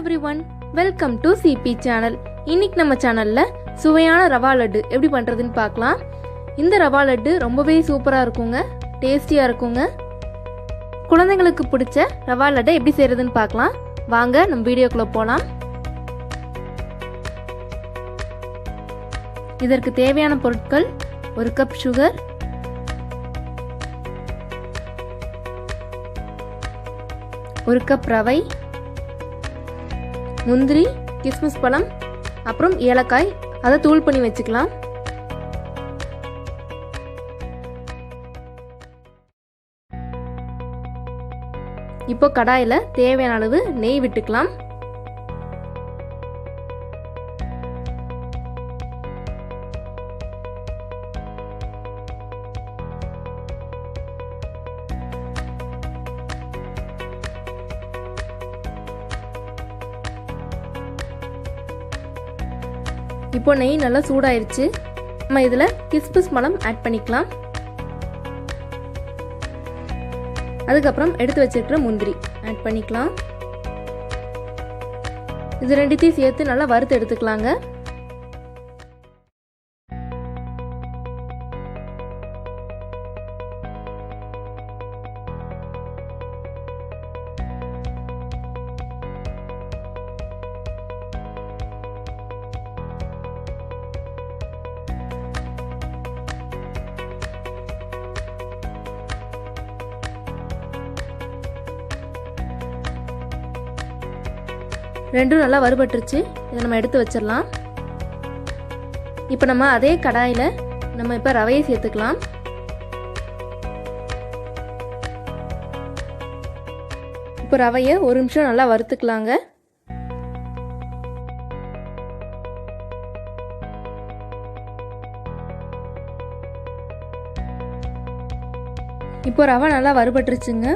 everyone, welcome to CP channel. இன்னைக்கு நம்ம சேனல்ல சுவையான ரவா லட்டு எப்படி பண்றதுன்னு பார்க்கலாம். இந்த ரவா லட்டு ரொம்பவே சூப்பரா இருக்குங்க, டேஸ்டியா இருக்குங்க. குழந்தைகளுக்கு பிடிச்ச ரவா லட்டை எப்படி செய்யறதுன்னு பார்க்கலாம். வாங்க நம்ம வீடியோக்குள்ள போலாம். இதற்கு தேவையான பொருட்கள்: 1 கப் சுகர், 1 கப் ரவை, முந்திரி, கிஸ்மிஸ் பழம், அப்புறம் ஏலக்காய், அதை தூள் பண்ணி வச்சுக்கலாம். இப்போ கடாயில தேவையான அளவு நெய் விட்டுக்கலாம். இப்போ நெய் நல்லா சூடாயிருச்சு. நம்ம இதுல கிஸ்மிஸ் பழம் ஆட் பண்ணிக்கலாம். அதுக்கப்புறம் எடுத்து வச்சிருக்கிற முந்திரி ஆட் பண்ணிக்கலாம். இது ரெண்டுத்தையும் சேர்த்து நல்லா வறுத்து எடுத்துக்கலாங்க. ரெண்டும் நல்லா வறுபட்டுருச்சு. இதை நம்ம எடுத்து வச்சிடலாம். இப்போ நம்ம அதே கடாயில் நம்ம இப்போ ரவையை சேர்த்துக்கலாம். இப்போ ரவையை 1 நிமிஷம் நல்லா வறுத்துக்கலாங்க. இப்போ ரவை நல்லா வறுபட்டுருச்சுங்க.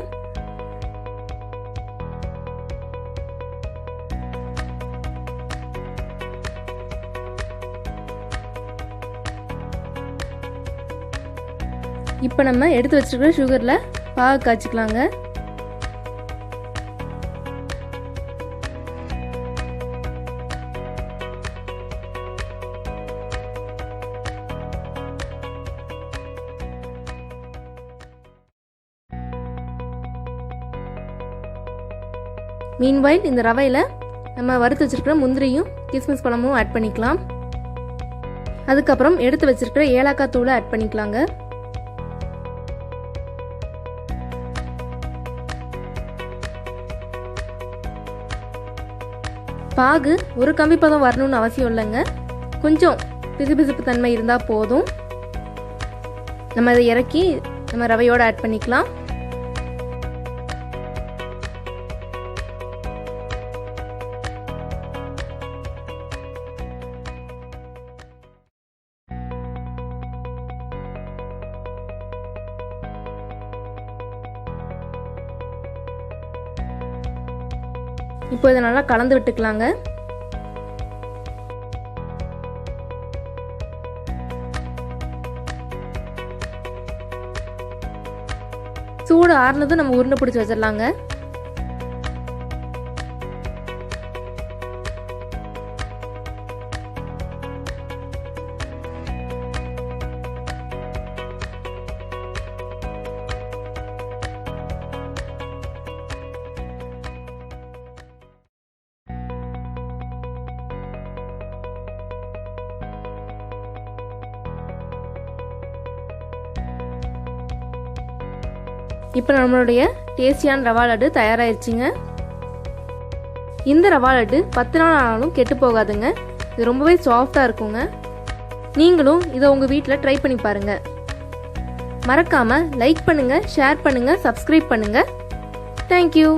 இப்போ நம்ம எடுத்து வச்சிருக்கிற சுகர்ல பாகு காய்ச்சிக்கலாங்க. மீன்வைல் இந்த ரவையில நம்ம வறுத்து வச்சிருக்கிற முந்திரியும் கிஸ்மிஸ் பழமும் ஆட் பண்ணிக்கலாம். அதுக்கப்புறம் எடுத்து வச்சிருக்கிற ஏலக்காய் தூளை ஆட் பண்ணிக்கலாங்க. பாகு ஒரு கம்பி பதம் வரணும்னு அவசியம் இல்லைங்க, கொஞ்சம் பிசுபிசுப்பு தன்மை இருந்தால் போதும். நம்ம இதை இறக்கி நம்ம ரவையோட ஆட் பண்ணிக்கலாம். இப்போ இதை நல்லா கலந்து விட்டுக்கலாங்க. சூடு ஆறுனதும் நம்ம உருண்டை பிடிச்சி வச்சிடலாங்க. இப்போ நம்மளுடைய டேஸ்டியான ரவா லட்டு தயாராகிருச்சுங்க. இந்த ரவா லட்டு 10 நாள் ஆனாலும் கெட்டு போகாதுங்க. இது ரொம்பவே சாஃப்டாக இருக்குங்க. நீங்களும் இதை உங்கள் வீட்டில் ட்ரை பண்ணி பாருங்க. மறக்காம லைக் பண்ணுங்க, ஷேர் பண்ணுங்க, சப்ஸ்கிரைப் பண்ணுங்க. தேங்க்யூ.